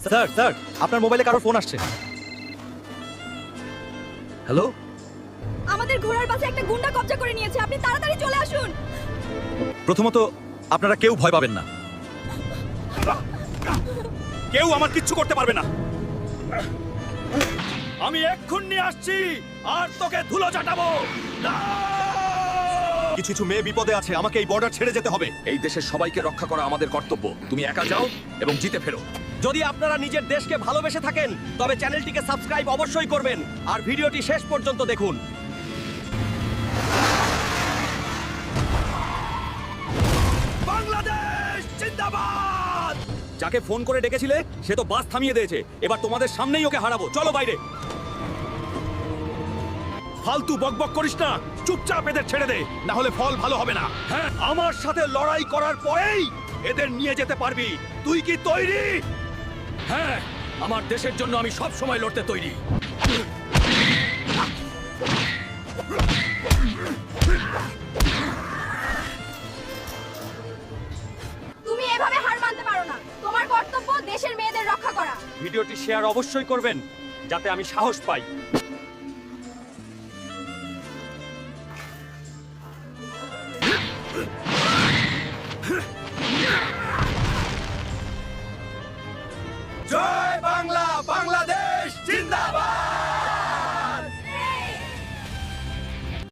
Sir sir আপনার মোবাইলে কারো ফোন আসছে। হ্যালো, আমাদের ঘোড়ার বাসে একটা গুন্ডা কবজা করে নিয়েছে, আপনি তাড়াতাড়ি চলে আসুন। প্রথমত আপনারা কেউ ভয় পাবেন না, কেউ আমার কিচ্ছু করতে পারবে না। আমি এক্ষুনি আসছি আর তোকে ধুলো চাটাবো। কিছু কিছু মেয়ে বিপদে আছে, আমাকে এই বর্ডার ছেড়ে যেতে হবে। এই দেশের সবাইকে রক্ষা করা আমাদের কর্তব্য। তুমি একা যাও এবং জিতে ফেরো। যদি আপনারা নিজের দেশকে ভালোবেসে থাকেন তবে চ্যানেলটিকে সাবস্ক্রাইব অবশ্যই করবেন আর ভিডিওটি শেষ পর্যন্ত দেখুন। বাংলাদেশ জিন্দাবাদ! যাকে ফোন করে ডেকেছিলে সে তো বাস থামিয়ে দিয়েছে। এবার তোমাদের সামনেই ওকে হারাবো। চলো বাইরে। ফালতু বকবক করিস না, চুপচাপ এদের ছেড়ে দে, না হলে ফল ভালো হবে না। হ্যাঁ, আমার সাথে লড়াই করার পরেই এদের নিয়ে যেতে পারবি। তুই কি তৈরি? হ্যাঁ, আমার দেশের জন্য আমি সব সময় লড়তে তৈরি। তুমি এভাবে হার মানতে পারো না, তোমার কর্তব্য দেশের মেয়েদের রক্ষা করা। ভিডিওটি শেয়ার অবশ্যই করবেন যাতে আমি সাহস পাই। জয়